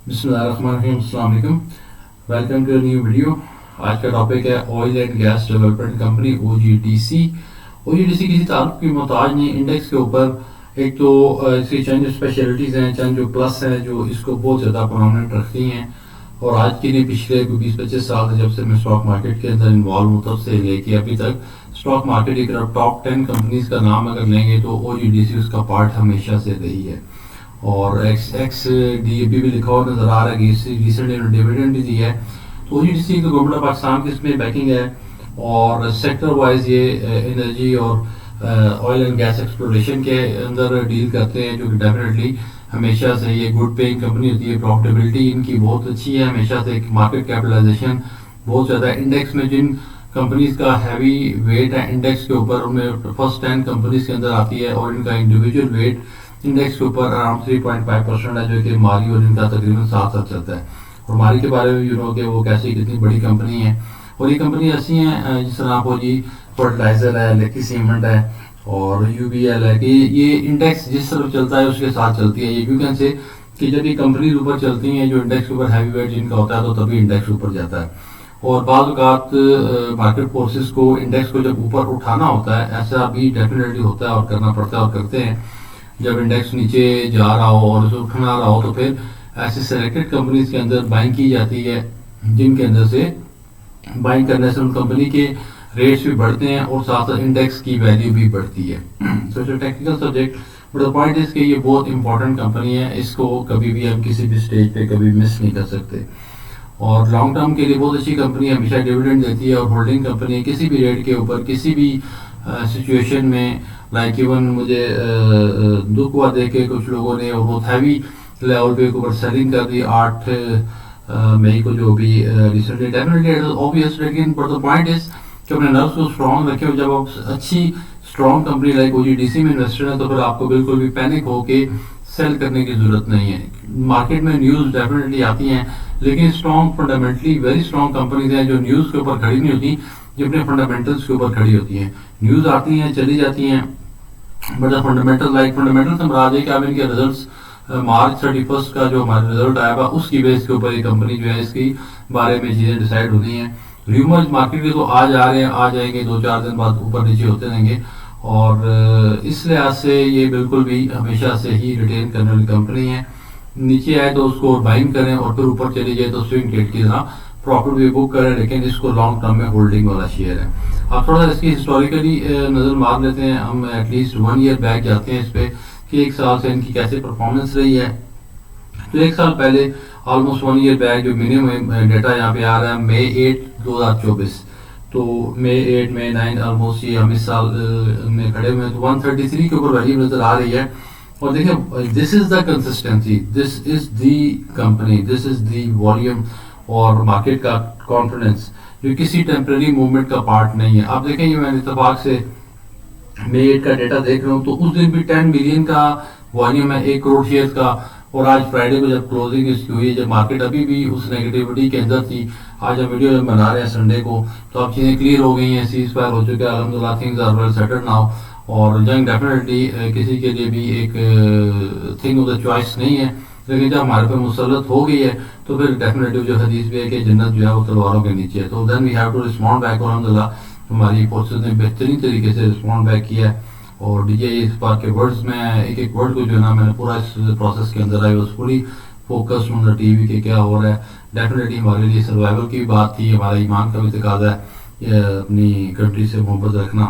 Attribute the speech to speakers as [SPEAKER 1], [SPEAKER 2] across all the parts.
[SPEAKER 1] बिस्मिल्लाहिर्रहमानिर्रहीम, अस्सलाम वालेकुम। Welcome to new video. आज का टॉपिक है oil and gas development company OGDC. OGDC किसी तारुफ की मोहताज नहीं इंडेक्स के ऊपर। एक तो इसकी चंद स्पेशलिटीज़ हैं, चंद जो प्लस हैं जो इसको बहुत ज़्यादा प्रोमिनेंट रखती हैं। और आज की नहीं, पिछले 20-25 साल से जब से मैं स्टॉक मार्केट के अंदर इन्वॉल्व हूँ तब से लेके अभी तक स्टॉक मार्केट की तरफ टॉप 10 कंपनीज का नाम अगर लेंगे तो ओजीडीसी उसका पार्ट हमेशा से रही है। और एक्स एक्स डी भी लिखा हुआ नजर आ रहा है कि रिसेंटली डिविडेंड भी दिया है। तो ओजीडीसी की गवर्नमेंट ऑफ पाकिस्तान की इसमें बैकिंग है। और सेक्टर वाइज ये एनर्जी और ऑयल एंड गैस एक्सप्लोरेशन के अंदर डील करते हैं, जो कि डेफिनेटली हमेशा से ये गुड पेइंग कंपनी होती है। प्रॉफिटेबिलिटी इनकी बहुत अच्छी है हमेशा से। मार्केट कैपिटलाइजेशन बहुत ज़्यादा इंडेक्स में जिन कंपनीज का हैवी वेट है इंडेक्स के ऊपर उनमें फर्स्ट 10 कंपनीज के अंदर आती है। और इनका इंडिविजुअल वेट इंडेक्स के ऊपर अराउंड 3.5% है, जो कि मारी और इनका तकरीबन साथ साथ चलता है। और मारी के बारे में यू नो कि वो कैसी कितनी बड़ी कंपनी है। और ये कंपनी ऐसी हैं जिस तरह आपको जी फर्टिलाइजर है, लेकी सीमेंट है और यूबीएल है कि ये इंडेक्स जिस तरफ चलता है उसके साथ चलती है। ये यू कैन से कि जब ये कंपनीज ऊपर चलती हैं जो इंडेक्स के ऊपर हैवी वेट जिनका होता है तो तभी इंडेक्स ऊपर जाता है। और बाद औक़ात मार्केट फोर्सेस को इंडेक्स को जब ऊपर उठाना होता है, ऐसा भी डेफिनेटली होता है और करना पड़ता है और करते हैं। जब इंडेक्स नीचे जा रहा हो और उसे उठना रहा हो तो फिर ऐसे सेलेक्टेड कंपनीज के अंदर बाइंग की जाती है, जिनके अंदर से बाइंग करने से उन कंपनी के रेट्स भी बढ़ते हैं और साथ साथ इंडेक्स की वैल्यू भी बढ़ती है। तो it's technical subject, but the point is कि ये बहुत इंपॉर्टेंट कंपनी है, इसको कभी भी हम किसी भी स्टेज पे कभी मिस नहीं कर सकते। और लॉन्ग टर्म के लिए बहुत अच्छी कंपनी हमेशा डिविडेंड देती है और होल्डिंग कंपनी किसी भी रेट के ऊपर किसी भी सिचुएशन में लाइक इवन मुझे दुख हुआ देख के कुछ लोगों ने बहुत हैवी लेवल पे ऊपर सेलिंग कर दी 8 मई को, जो भी रिसेंटली डेफिनेटली ऑब्वियस। लेकिन बट द पॉइंट इज कि अपने नर्व्स को स्ट्रॉन्ग रखें। जब आप अच्छी स्ट्रॉन्ग कंपनी लाइक ओजीडीसी में इन्वेस्टेड है तो फिर आपको बिल्कुल भी पैनिक होके सेल करने की जरूरत नहीं है। मार्केट में न्यूज़ डेफिनेटली आती हैं लेकिन strong fundamentally very strong companies हैं जो न्यूज़ के ऊपर खड़ी नहीं होती, जो अपने फंडामेंटल्स के ऊपर खड़ी होती हैं। न्यूज़ आती हैं चली जाती हैं बट फंडामेंटल से मुराद है कि अब इनके रिजल्ट्स मार्च 31 का जो हमारा रिजल्ट आया हुआ उसकी बेस के ऊपर ये कंपनी जो है इसकी बारे में चीज़ें डिसाइड होती हैं। र्यूमर्स मार्केट के तो आज आ रहे हैं, आ जाएंगे 2-4 दिन बाद ऊपर नीचे होते रहेंगे। और इस लिहाज से ये बिल्कुल भी हमेशा से ही रिटेन करने वाली कंपनी है। नीचे आए तो उसको बाइंग करें और फिर ऊपर चली जाए तो स्विंग ट्रेड की तरह प्रॉफिट भी बुक करें, लेकिन इसको लॉन्ग टर्म में होल्डिंग वाला शेयर है। आप थोड़ा सा इसकी हिस्टोरिकली नज़र मार लेते हैं। हम एटलीस्ट 1 ईयर बैक जाते हैं इस पर कि 1 साल से इनकी कैसे परफॉर्मेंस रही है। तो 1 साल पहले ऑलमोस्ट 1 ईयर बैक जो मिनिमम डेटा यहाँ पे आ रहा है मई 8 2024, तो मई 8 मई 9 ऑलमोस्ट ये हम इस साल में खड़े हुए हैं तो 133 के ऊपर वैल्यू नजर आ रही है। और देखिए this is the consistency, this is the company, this is the volume और मार्केट का कॉन्फिडेंस जो किसी टेम्पररी मूवमेंट का पार्ट नहीं है। आप देखेंगे मैंने इत्तेफाक से मई 8 का डेटा देख रहा हूँ तो उस दिन भी 10 मिलियन का वॉल्यूम है, 1 करोड़ शेयर का। और आज फ्राइडे को जब क्लोजिंग इसकी हुई है, जब मार्केट अभी भी उस नेगेटिविटी के अंदर थी, आज हम वीडियो जब बना रहे हैं संडे को तो अब चीज़ें क्लियर हो गई हैं, सीज फायर हो चुके हैं, अल्हम्दुलिल्लाह things are well settled now. और जंग डेफिनेटली किसी के लिए भी एक थिंग ऑफ द चॉइस नहीं है, लेकिन जब हमारे पे मुसलत हो गई है तो फिर डेफिनेटली जो हदीस भी है कि जन्नत जो है वो तलवारों के नीचे है। तो then we have to respond back. और अल्हम्दुलिल्लाह हमारी फोर्सेज ने बेहतरीन तरीके से रिस्पॉन्ड बैक किया है। और डीजे इस बात के वर्ड्स में एक एक वर्ड को जो है ना मैंने पूरा इस प्रोसेस के अंदर I was fully focused on the TV के क्या हो रहा है। डेफिनेटली हमारे लिए सर्वाइवल की बात थी, हमारा ईमान का भी तकाजा है अपनी कंट्री से मोहब्बत रखना।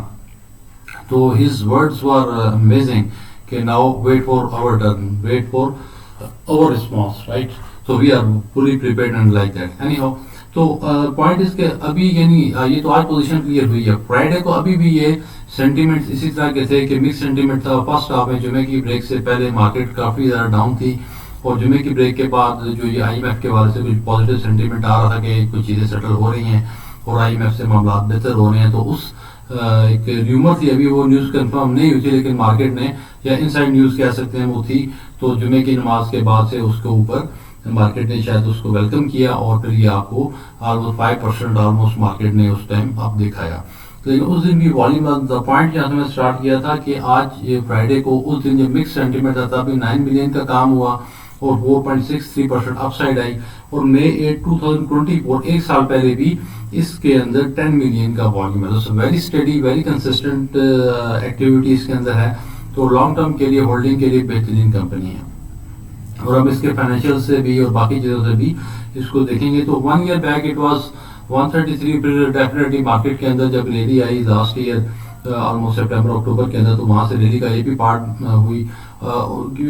[SPEAKER 1] तो हिज वर्ड्स वर अमेजिंग कि now wait for our turn, wait for our response, right. So we are fully prepared and like that anyhow. तो पॉइंट इसके अभी यानी ये तो आज पोजीशन क्लियर हुई है। फ्राइडे को अभी भी ये सेंटीमेंट्स इसी तरह के थे कि मिक्स सेंटीमेंट था। फर्स्ट हाफ में जुमे की ब्रेक से पहले मार्केट काफ़ी ज़्यादा डाउन थी और जुमे की ब्रेक के बाद जो ये IMF के वाले से कुछ पॉजिटिव सेंटीमेंट आ रहा था कि कुछ चीज़ें सेटल हो रही हैं और IMF से मामला बेहतर हो रहे हैं। तो उस एक र्यूमर थी, अभी वो न्यूज़ कंफर्म नहीं हुई थी, लेकिन मार्केट ने या इनसाइड न्यूज़ कह सकते हैं वो थी। तो जुमे की नमाज के बाद से उसके ऊपर मार्केट ने शायद उसको वेलकम किया और फिर ये आपको ऑलमोस्ट 5% ऑलमोस्ट मार्केट ने उस टाइम आप दिखाया। लेकिन उस दिन भी वॉल्यूम द पॉइंट जहाँ से मैं स्टार्ट किया था कि आज ये फ्राइडे को उस दिन जब मिक्स सेंटीमेंट था तभी 9 मिलियन का काम हुआ और 4.63% अपसाइड आई। और मई 8 2024 एक साल पहले भी इसके अंदर 10 मिलियन का वॉल्यूम है। तो very study very consistent activity इसके अंदर है। तो लॉन्ग टर्म के लिए होल्डिंग के लिए बेहतरीन कंपनी है। और अब इसके फाइनेंशियल से भी और बाकी चीज़ों से भी इसको देखेंगे तो 1 ईयर बैक इट वाज 133। फिर डेफिनेटली मार्केट के अंदर जब रैली आई लास्ट ईयर ऑलमोस्ट सितंबर अक्टूबर के अंदर, तो वहाँ से रैली का ये भी पार्ट हुई।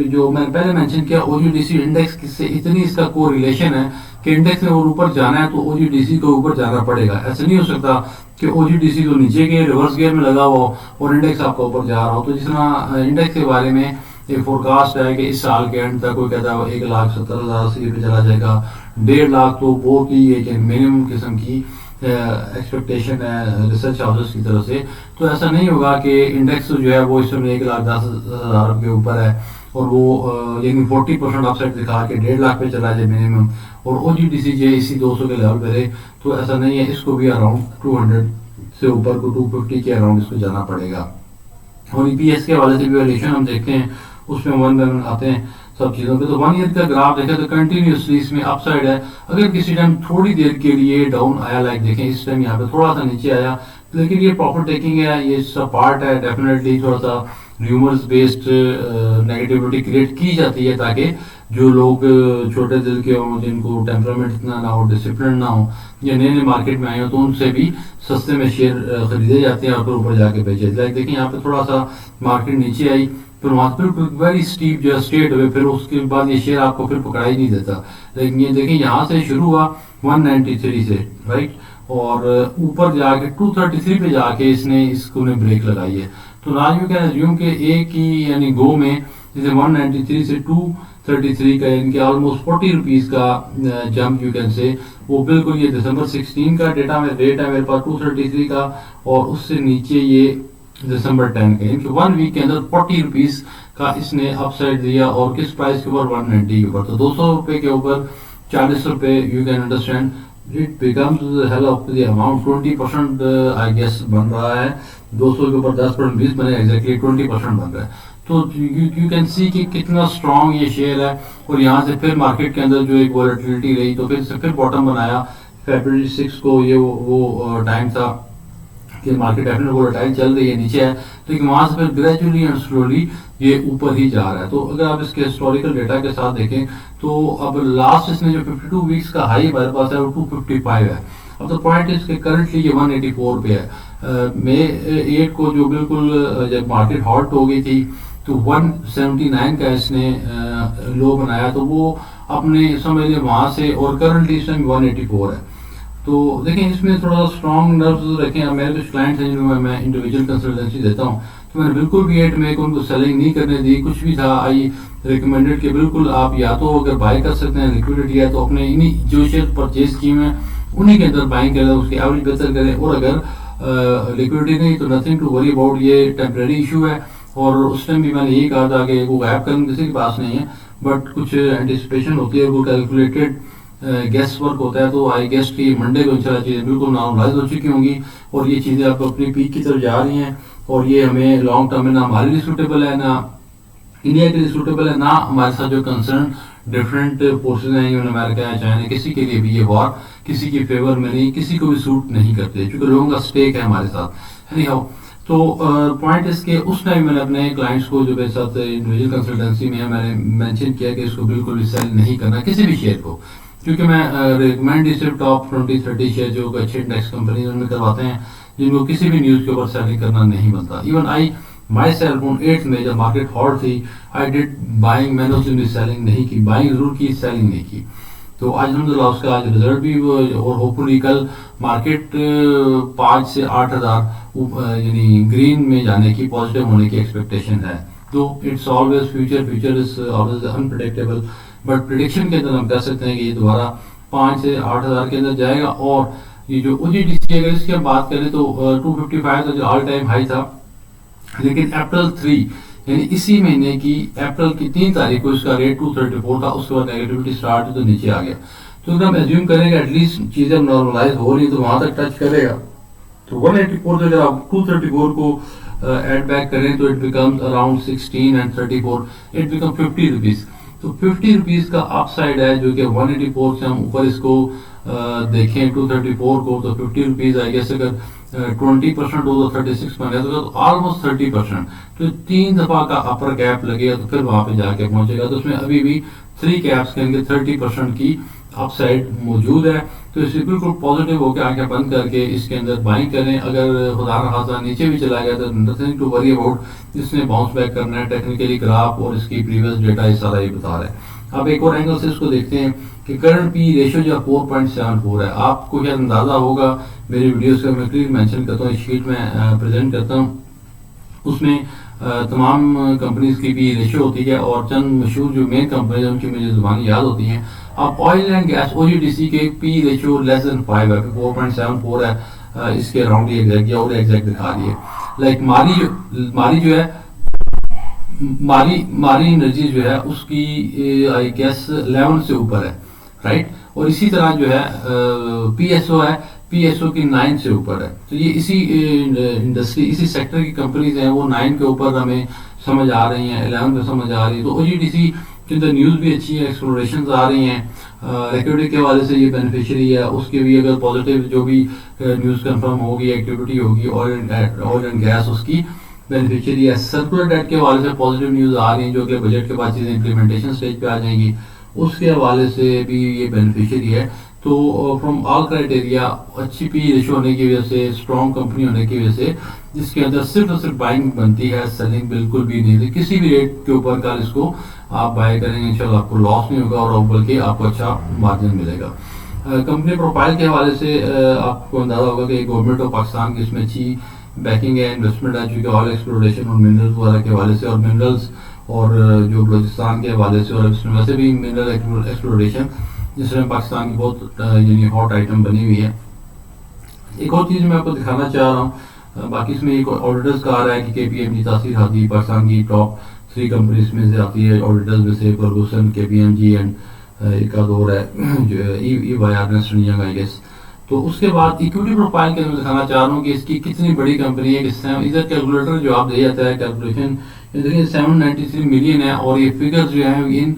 [SPEAKER 1] जो मैंने पहले मेंशन किया ओजीडीसी इंडेक्स से इतनी इसका को रिलेशन है कि इंडेक्स ने और ऊपर जाना है तो ओजीडीसी को ऊपर जाना पड़ेगा। ऐसा नहीं हो सकता कि ओजीडीसी तो नीचे के रिवर्स गियर में लगा हुआ और इंडेक्स आपका ऊपर जा रहा हो। तो जिस तरह इंडेक्स के बारे में एक फोरकास्ट है कि इस साल के एंड तक कोई कहता है 1,70,000 पे चला जाएगा, 1.5 लाख तो बहुत ही एक मिनिमम किस्म की एक्सपेक्टेशन है रिसर्च हाउसेस की तरफ से। तो ऐसा नहीं होगा कि इंडेक्स जो है वो इस समय 1,10,000 के ऊपर है और वो यानी 40% अपसाइड दिखा के 1.5 लाख पे चला जाए मिनिमम, और ओजीडीसी जो इसी 200 के लेवल पे रहे। तो ऐसा नहीं है, इसको भी अराउंड 200 से ऊपर को 250 के अराउंड इसको जाना पड़ेगा। और ईपीएस के हवाले से भी वैल्यूएशन हम देखते हैं, उसमें वन बाय वन आते हैं सब चीज़ों पे। तो 1 ईयर का ग्राफ देखें तो कंटिन्यूसली इसमें अपसाइड है। अगर किसी टाइम थोड़ी देर के लिए डाउन आया, लाइक देखें इस टाइम यहाँ पे थोड़ा सा नीचे आया, लेकिन ये प्रॉफिट टेकिंग है, ये सब पार्ट है। डेफिनेटली थोड़ा सा र्यूमर्स बेस्ड नेगेटिविटी क्रिएट की जाती है ताकि जो लोग छोटे दिल के हों, जिनको टेम्परामेंट इतना ना हो, डिसिप्लिन ना हो, या नए नए मार्केट में आए हो, तो उनसे भी सस्ते में शेयर खरीदे जाते हैं और फिर ऊपर जाके बेचे। लाइक देखिए यहाँ पे थोड़ा सा मार्केट नीचे आई, फिर वहाँ बिल्कुल वेरी स्टीप जो स्ट्रेट हुए, फिर उसके बाद ये शेयर आपको फिर पकड़ा ही नहीं देता। लेकिन ये देखिए यहाँ से शुरू हुआ 193 से, राइट, और ऊपर जाके 233 पे जाके इसने इसको ने ब्रेक लगाई है। तो ना यू कैन अज्यूम कि एक ही यानी गो में जैसे 193 से 233 का यानी कि ऑलमोस्ट 40 रुपीज़ का जंप यू कैन से, वो बिल्कुल ये दिसंबर 16 का डेटा में रेट है मेरे पास 233 का, और उससे नीचे ये दिसंबर 10 का, यानी कि 1 वीक के अंदर 40 रुपीज़ का इसने अपसाइड दिया। और किस प्राइस के ऊपर? 190 के ऊपर। तो 200 रुपये के ऊपर 40 रुपये, you can understand it becomes half of the amount 20% I guess बन रहा है। 200 के ऊपर 10% 20 बने, एग्जैक्टली 20% बन रहा है। तो यू कैन सी कि कितना स्ट्रॉन्ग ये शेयर है। और यहाँ से फिर मार्केट के अंदर जो एक वॉलेटिलिटी रही, तो फिर बॉटम बनाया फरवरी 6 को। ये वो टाइम था कि मार्केट डेफिनेटली वोलेटाइल चल रही है, नीचे है, लेकिन वहां से फिर ग्रेजुअली एंड स्लोली ये ऊपर ही जा रहा है। तो अगर आप इसके हिस्टोरिकल डेटा के साथ देखें तो अब लास्ट इसने जो 52 वीक्स का हाई हमारे पास है वो 255 है। अब तो पॉइंट इसके करंटली ये 184 पे है। मई 8 को जो बिल्कुल जब मार्केट हॉट हो गई थी तो 179 का इसने लो बनाया, तो वो अपने समझ लिया वहां से, और करंटली इस टाइम 184 है। तो देखें इसमें थोड़ा सा स्ट्रॉन्ग नर्व्स रखें। अब मेरे कुछ क्लाइंट्स हैं जिनको मैं इंडिविजुअल कंसल्टेंसी देता हूँ, तो मैंने बिल्कुल भी 8 मई को उनको सेलिंग नहीं करने दी, कुछ भी था। आई रिकमेंडेड कि बिल्कुल आप या तो अगर बाय कर सकते हैं, लिक्विडिटी है तो अपने इन्हीं जो शेयर परचेज किए हुए हैं उन्हीं के अंदर बाइंग करें, उसकी एवरेज बेहतर करें। और अगर लिक्विडिटी नहीं तो नथिंग टू वरी अबाउट, ये टेम्परेरी इशू है। और उस टाइम भी मैंने यही कहा था कि वो गैप करने किसी के पास नहीं है, बट कुछ एंटिसिपेशन होती है, वो कैलकुलेटेड गेस्ट वर्क होता है। तो आई गेस्ट की मंडे को इंशाल्लाह चीज़ें बिल्कुल नॉर्मलाइज हो चुकी होंगी और ये चीज़ें अब अपनी पीक की तरफ जा रही हैं। और ये हमें लॉन्ग टर्म में ना हमारे लिए सूटेबल है, ना इंडिया के लिए सूटेबल है, ना हमारे साथ जो कंसर्न डिफरेंट फोर्सेज हैं, यून अमेरिका या चाइना, किसी के लिए भी ये वॉर किसी के फेवर में नहीं, किसी को भी सूट नहीं करते, क्योंकि लोगों का स्टेक है हमारे साथ। एनी हाउ, तो पॉइंट इसके उस टाइम मैंने अपने क्लाइंट्स को जो मेरे साथ इंडिविजुअल कंसल्टेंसी में है, मैंने मेंशन किया कि इसको बिल्कुल भी सेल नहीं करना किसी भी शेयर को, क्योंकि मैं रिकमेंड इसे टॉप 20-30 शेयर जो अच्छे इंडेक्स कंपनी उनमें करवाते हैं, जिनको किसी भी न्यूज़ के ऊपर सेलिंग करना नहीं बनता। Even I my self on 8 में जब मार्केट हॉट थी, आई डिड बाइंग, मैंने उस दिन सेलिंग नहीं की, बाइंग जरूर की, सेलिंग नहीं की। तो आज अलहमदुलिल्लाह उसका आज रिजल्ट भी और होपफुली कल मार्केट 5 से 8 हज़ार यानी ग्रीन में जाने की, पॉजिटिव होने की एक्सपेक्टेशन है। तो it's always future is always unpredictable, but prediction के अंदर हम कह सकते हैं कि ये दोबारा 5 से 8 हज़ार के अंदर जाएगा। और ये जो ओजीडीसी अगर इसकी हम बात करें तो 255 का जो ऑल टाइम हाई था, लेकिन अप्रैल 3 यानी इसी महीने की अप्रैल की 3 तारीख को इसका रेट 234 था, उसके बाद नेगेटिविटी स्टार्ट हुई तो नीचे आ गया। तो अगर हम एज्यूम करेंगे एटलीस्ट चीजें नॉर्मलाइज हो रही तो वहां तक टच करेगा। तो 184 से अगर आप 234 को ऐड बैक करें तो it becomes around 16 and 34, it become 50 rupees. तो 50 रुपीज़ का अपसाइड है, जो कि 184 से हम ऊपर इसको देखें 234 को, तो 50 रुपीज़ आई गेस अगर 20% हो तो 36 बन गया, तो ऑलमोस्ट 30%। तो 3 दफ़ा का अपर कैप लगेगा तो फिर वहां पे जाके पहुंचेगा। तो उसमें अभी भी 3 कैप्स के अंदर 30% की अपसाइड मौजूद है। तो इसे बिल्कुल पॉजिटिव होकर आंखें बंद करके इसके अंदर बाइंग करें। अगर खुदा न खासा नीचे भी चला गया तो नथिंग टू वरी अबाउट, इसने बाउंस बैक करना है। टेक्निकली ग्राफ और इसकी प्रीवियस डेटा ये सारा ये बता रहा है। अब एक और एंगल से इसको देखते हैं कि करंट पी रेशियो जो 4.74 है। आपको क्या अंदाजा होगा, मेरी वीडियोस का मैं क्लियर मेंशन करता हूँ, शीट में प्रेजेंट करता हूँ, उसमें तमाम कंपनीज की भी रेशियो होती है और चंद मशहूर जो मेन कंपनीज है उनकी मुझे जुबानी याद होती हैं। अब ऑयल एंड गैस ओजीडीसी के पी रेशियो लेस देन 5 है, 4.74 है, इसके अराउंड ये एग्जैक्ट या और एग्जैक्ट दिखा रही है। लाइक मारी जो है मारी एनर्जी जो है उसकी आई गेस 11 से ऊपर है, राइट। और इसी तरह जो है पीएसओ है, पीएसओ की 9 से ऊपर है। तो ये इसी इंडस्ट्री इसी सेक्टर की कंपनीज हैं, वो 9 के ऊपर हमें समझ आ रही हैं, 11 पे समझ आ रही है। तो ओजीडीसी के अंदर न्यूज़ भी अच्छी है, एक्सप्लोरेशन आ रही हैं, लिक्विडिटी के हवाले से ये बेनिफिशियरी है। उसके भी अगर पॉजिटिव जो भी न्यूज़ कंफर्म होगी, एक्टिविटी होगी, ऑयल एंड गैस उसकी बेनिफिशियरी है। सर्कुलर डेट के हवाले से पॉजिटिव न्यूज़ आ रही हैं, जो कि बजट के बाद चीज़ें इंप्लीमेंटेशन स्टेज पे आ जाएंगी, उसके हवाले से भी ये बेनिफिशियरी है। तो फ्रॉम ऑल क्राइटेरिया अच्छी पी रेशियो होने की वजह से, स्ट्रॉन्ग कंपनी होने की वजह से जिसके अंदर सिर्फ और सिर्फ बाइंग बनती है, सेलिंग बिल्कुल भी नहीं थी। किसी भी रेट के ऊपर कल इसको आप बाय करेंगे इंशाल्लाह आपको लॉस नहीं होगा और बल्कि आपको अच्छा मार्जिन मिलेगा। कंपनी प्रोफाइल के हवाले से आपको अंदाजा होगा कि गवर्नमेंट ऑफ पाकिस्तान की इसमें अच्छी बैकिंग है, इन्वेस्टमेंट है, चूँकि ऑयल एक्सप्लोरेशन और मिनरल्स वगैरह के हवाले से, और मिनरल्स और जो बलूचिस्तान के हवाले से, और इसमें वैसे भी मिनरल एक्सप्लोरेशन जिसमें पाकिस्तान की बहुत यानी हॉट आइटम बनी हुई है। एक और चीज़ मैं आपको दिखाना चाह रहा हूँ, बाकी इसमें एक ऑडिटर्स का आ रहा है कि केपीएमजी तासीर आती है, पाकिस्तान की टॉप 3 कंपनीज में से आती है ऑडिटर्स में से, फर्गूसन, केपीएमजी एंड एक आध और है जो ई आई गेस। तो उसके बाद इक्विटी प्रोफाइल के मैं दिखाना चाह रहा हूँ कि इसकी कितनी बड़ी कंपनी है। इधर कैलकुलेटर जो आप दे जाता है कैलकुलेशन, देखिए 793 मिलियन है और ये फिगर्स जो है इन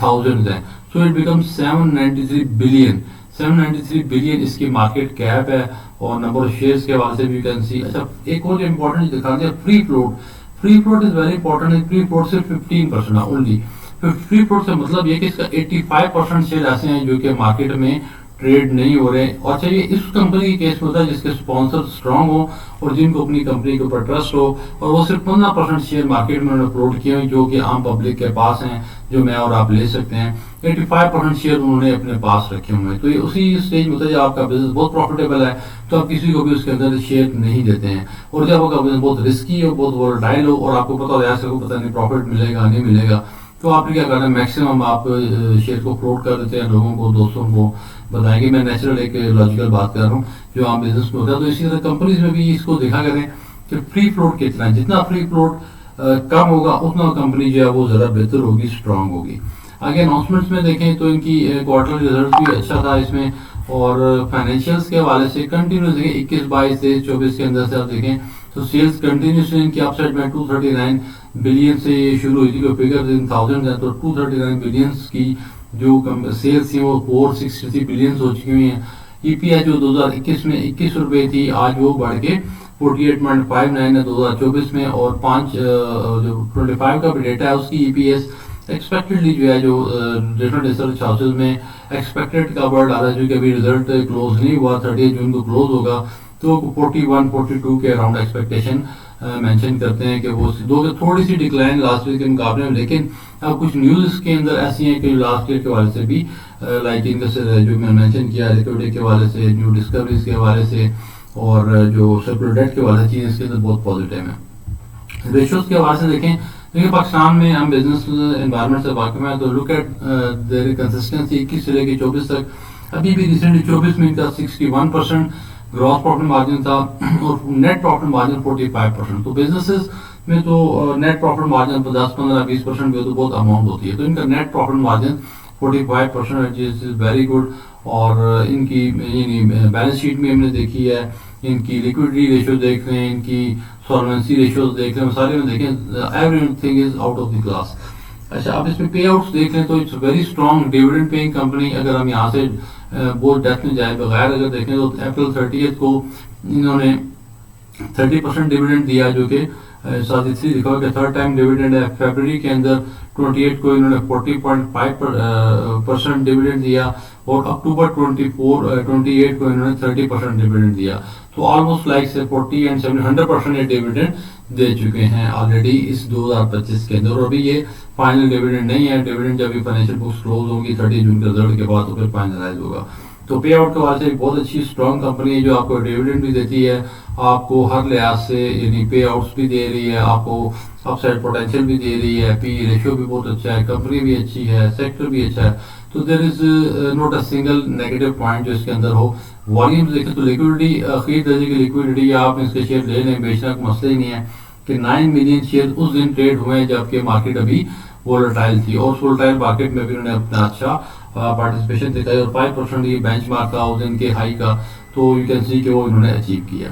[SPEAKER 1] थाउजेंड्स है। So it become 793 billion. 793 billion इसकी मार्केट कैप है और नंबर ऑफ शेयर्स के हवाले से भी कैन सी। अच्छा, एक और जो इंपॉर्टेंट दिखा दिया free float. Free float is very important. Free float सिर्फ 15% है ओनली। फ्री फ्लोट से मतलब ये कि इसका 85% शेयर ऐसे हैं जो कि मार्केट में ट्रेड नहीं हो रहे। और चाहिए इस कंपनी के केस में होता है जिसके स्पॉन्सर स्ट्रांग हो और जिनको अपनी कंपनी के ऊपर ट्रस्ट हो, और वो सिर्फ 15% शेयर मार्केट में उन्होंने अपलोड किए हैं जो कि आम पब्लिक के पास हैं, जो मैं और आप ले सकते हैं। 85% शेयर उन्होंने अपने पास रखे हुए हैं। तो ये उसी स्टेज में होता है जब आपका बिजनेस बहुत प्रॉफिटेबल है तो आप किसी को भी उसके अंदर शेयर नहीं देते हैं। और जब आपका बिजनेस बहुत रिस्की हो, बहुत वोलेटाइल हो और आपको पता हो ऐसे को पता नहीं प्रॉफिट मिलेगा नहीं मिलेगा, तो आपने क्या करना है, मैक्सिमम आप शेयर को फ्लोट कर देते हैं, लोगों को, दोस्तों को बताएंगे। मैं नेचुरल एक लॉजिकल बात कर रहा हूँ जो आम बिजनेस में होता है। तो इसी तरह कंपनीज में भी इसको देखा करें कि फ्री फ्लोट कितना है। जितना फ्री फ्लोट कम होगा उतना कंपनी जो है वो ज़रा बेहतर होगी, स्ट्रांग होगी। आगे अनाउंसमेंट्स में देखें तो इनकी क्वार्टर रिजल्ट भी अच्छा था इसमें, और फाइनेंशियल्स के हवाले से कंटिन्यूस देखें 21, 22, 23, 24 के अंदर से आप देखें तो सेल्स कंटिन्यूसली इनकी अपसाइड में 239 बिलियन से शुरू हुई थी, जो फिगर इन थाउजेंड है। तो 239 बिलियन की जो सेल्स थी वो 463 बिलियन हो चुकी हुई हैं। ईपीएस जो 2021 में 21 रुपए थी, आज वो बढ़ के 48.59 है 2024 में। और 5 जो 25 का भी डेटा है उसकी ईपीएस एक्सपेक्टेडली जो है, जो डिफरेंट रिसर्च हाउसेज में एक्सपेक्टेड का वर्ड आ रहा है, जो कि अभी रिजल्ट क्लोज नहीं हुआ, 30 जून को क्लोज होगा, तो 41, 42 के अराउंड एक्सपेक्टेशन मेंशन करते हैं कि वो थोड़ी सी डिक्लाइन लास्ट ईयर के मुकाबले में। लेकिन अब कुछ न्यूज़ इसके अंदर ऐसी हैं कि लास्ट ईयर के हवाले से भी लाइक इनका जो मैं मेंशन किया लिक्विडिटी के हवाले से, न्यू डिस्कवरीज के हवाले से और जो सर्कुलर डेट के हवाले से चीज़ इसके अंदर बहुत पॉजिटिव है। रेशियोज के हवाले से देखें, देखिए पाकिस्तान में हम बिजनेस एनवायरनमेंट से वाकिफ हैं, तो लुक एट देयर कंसिस्टेंसी 21 से लेकर 24 तक। अभी भी रिसेंटली 24 में इनका 61% ग्रॉस प्रॉफिट मार्जिन था और नेट प्रॉफिट मार्जिन 45%। तो बिजनेसेस में तो नेट प्रॉफिट मार्जिन 10, 15, 20% भी तो बहुत अमाउंट होती है। तो इनका net profit margin 45% is very good. और इनकी बैलेंस शीट में हमने देखी है, इनकी लिक्विडिटी रेशियो देख रहे हैं, इनकी सॉल्वेंसी रेशियोज देख रहे हैं, सारे में देखें everything is out of the class. अच्छा, आप इसमें पे आउट्स देख लें तो it's very strong dividend paying company. अगर हम यहाँ से बोल डेप्थ में जाए बगैर अगर देखें तो अप्रैल 30 को इन्होंने 30% डिविडेंड दिया, जो कि साथ इसलिए लिखा हुआ कि थर्ड टाइम डिविडेंड है। फरवरी के अंदर 28 को इन्होंने 40.5% डिविडेंड दिया और अक्टूबर 28 को इन्होंने 30% डिविडेंड दिया। तो ऑलमोस्ट लाइक से 40 एंड 100% ये डिविडेंड दे चुके हैं ऑलरेडी इस 2025 के अंदर। और अभी ये फाइनल डिविडेंड नहीं है, डिविडेंड जब भी फाइनेंशियल बुक्स क्लोज होगी 30 जून के रिजल्ट के बाद तो फिर फाइनलाइज होगा। तो पे आउट के वास्ते एक बहुत अच्छी स्ट्रॉन्ग कंपनी है जो आपको डिविडेंड भी देती है, आपको हर लिहाज से यानी पे आउट्स भी दे रही है, आपको अपसाइड पोटेंशियल भी दे रही है, पी रेशियो भी बहुत अच्छा है, कंपनी भी अच्छी है, सेक्टर भी अच्छा है। तो there is not a single negative point जो इसके अंदर हो। वॉल्यूम्स देखें तो लिक्विडिटी आखिरी दर्जे की लिक्विडिटी, आप इसके शेयर ले लें, बेचना का मसला ही नहीं है कि 9 मिलियन शेयर उस दिन ट्रेड हुए हैं जबकि मार्केट अभी वोलेटाइल थी और वोलेटाइल मार्केट में भी उन्होंने अपना अच्छा पार्टिसिपेशन दिखाई और 5% ये बेंचमार्क था उस दिन के हाई का, तो यू कैन सी कि वो इन्होंने अचीव किया।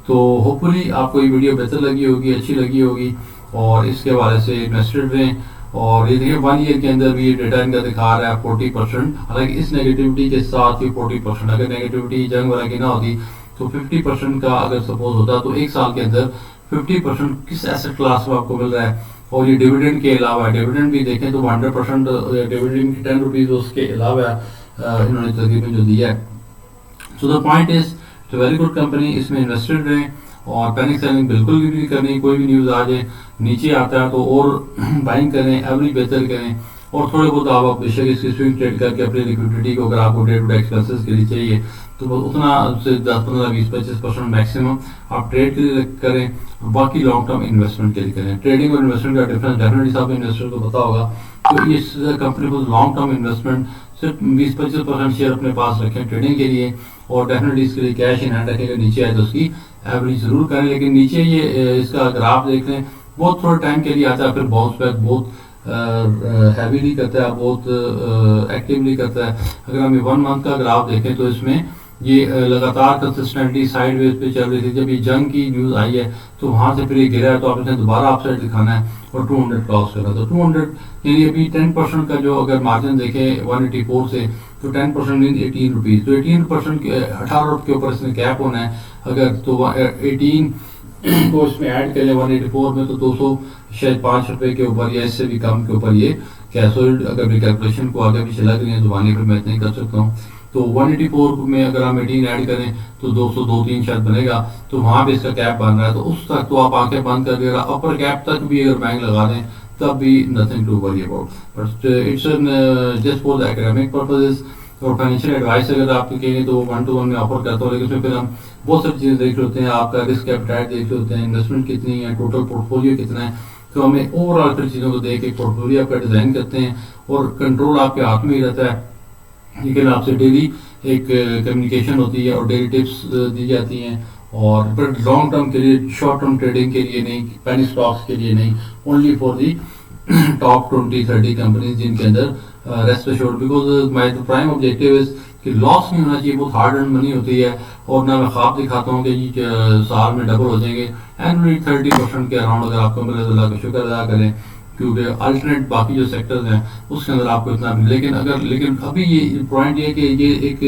[SPEAKER 1] तो होपफुली आपको ये वीडियो बेहतर लगी होगी, अच्छी लगी होगी और इसके हवाले से इन्वेस्टेड रहें। और ये देखिए 1 ईयर के अंदर भी डेटा इनका दिखा रहा है 40%, हालांकि इस नेगेटिविटी के साथ ही 40%, अगर नेगेटिविटी जंग वाला की ना होती तो 50% का अगर सपोज होता तो एक साल के अंदर 50% किस एसेट क्लास में आपको मिल रहा है। और ये डिविडेंड के अलावा डिविडेंड भी देखें तो 100% डिविडेंड की 10 रुपीज उसके अलावा इन्होंने तकरीबन जो दिया है। सो द पॉइंट इज तो वेरी गुड कंपनी, इसमें इन्वेस्टेड रहें और पैनिक सेलिंग बिल्कुल भी नहीं करनी। कोई भी न्यूज़ आ जाए नीचे आता है तो और बाइंग करें, एवरेज बेहतर करें और थोड़े बहुत आप बेशक इसकी स्विंग ट्रेड करके अपनी लिक्विडिटी को अगर आपको डे टू डे एक्सपेंसेस के लिए चाहिए तो उतना से 10, 15, 20, 25% मैक्सिमम आप ट्रेड के लिए करें, बाकी लॉन्ग टर्म इन्वेस्टमेंट के लिए करें। ट्रेडिंग और इन्वेस्टमेंट का डिफरेंस डेफिनेटली सब इन्वेस्टर को पता होगा। तो इस कंपनी को लॉन्ग टर्म इन्वेस्टमेंट सिर्फ 20-25% शेयर अपने पास रखें ट्रेडिंग के लिए और डेफिनेटली इसके लिए कैश इन हैंड रखें। नीचे आए तो उसकी एवरेज जरूर करें, लेकिन नीचे ये इसका ग्राफ देख लें बहुत थोड़े टाइम के लिए आता है, फिर बाउंस बैक बहुत हैवीली करता है, बहुत एक्टिवली करता है। अगर हम 1 मंथ का ग्राफ देखें तो इसमें ये लगातार कंसिस्टेंटली साइडवेज पे चल रही थी। जब ये जंग की न्यूज़ आई है तो वहाँ से फिर ये गिरा है तो आपने दोबारा अपसाइड दिखाना है और 200 क्रॉस करा। तो 200 यानी अभी 10% का जो अगर मार्जिन देखें 184 से तो 10% मीन 18 रुपीज़, तो 18% 18 रुपये के ऊपर इसमें कैप होना है। अगर तो 18 को इसमें ऐड करें 184 में तो 200 शायद 5 रुपये के ऊपर या इससे भी कम के ऊपर ये कैसोल्ड, अगर मेरी कैलकुलेशन को आगे पीछे लग रही है जुबानी पर मैं इतना ही कर सकता हूँ। तो 184 में अगर हम 18 ऐड करें तो 202-3 शायद बनेगा, तो वहाँ पे इसका कैप बन रहा है। तो उस तक तो आप आंखें बंद कर देगा, अपर कैप तक भी अगर बैंक लगा दें तब भी nothing to worry about, but it's just for the academic purposes. और फाइनेंशियल एडवाइस अगर आप कहेंगे तो 1-to-1 में ऑफर करता हूँ, लेकिन उसमें फिर हम बहुत सारी चीज़ें देख लेते हैं, आपका रिस्क एपेटाइट देख लेते हैं, इन्वेस्टमेंट कितनी है, टोटल पोर्टफोलियो कितना है। तो हमें ओवरऑल फिर चीज़ों को देख के पोर्टफोलियो आपका डिज़ाइन करते हैं और कंट्रोल आपके हाथ में ही रहता है। लेकिन आपसे डेली एक कम्युनिकेशन होती है और डेली टिप्स दी जाती हैं और फिर लॉन्ग टर्म के लिए, शॉर्ट टर्म ट्रेडिंग के लिए नहीं, पेनी स्टॉक्स के लिए नहीं, only for the top 20-30 companies जिनके अंदर rest assured, because my prime objective is कि लॉस नहीं होना चाहिए। बहुत हार्ड अर्न मनी होती है और ना मैं ख्वाब दिखाता हूँ कि साल में डबल हो जाएंगे। एनुअली 30% के अराउंड अगर आपको मिले तो अल्लाह का शुक्र अदा करें, क्योंकि अल्टरनेट बाकी जो सेक्टर्स हैं उसके अंदर आपको इतना मिले। लेकिन अभी ये पॉइंट ये कि ये एक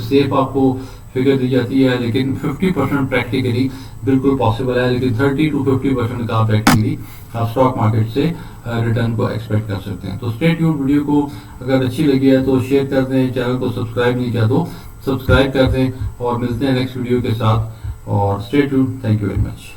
[SPEAKER 1] सेफ आपको फिगर दी जाती है, लेकिन 50% प्रैक्टिकली बिल्कुल पॉसिबल है, लेकिन 30 to 50% का प्रैक्टिकली आप स्टॉक मार्केट से रिटर्न को एक्सपेक्ट कर सकते हैं। तो स्टे ट्यून्ड, वीडियो को अगर अच्छी लगी है तो शेयर कर दें, चैनल को सब्सक्राइब नहीं किया तो सब्सक्राइब कर दें और मिलते हैं नेक्स्ट वीडियो के साथ। और stay tuned, thank you very much.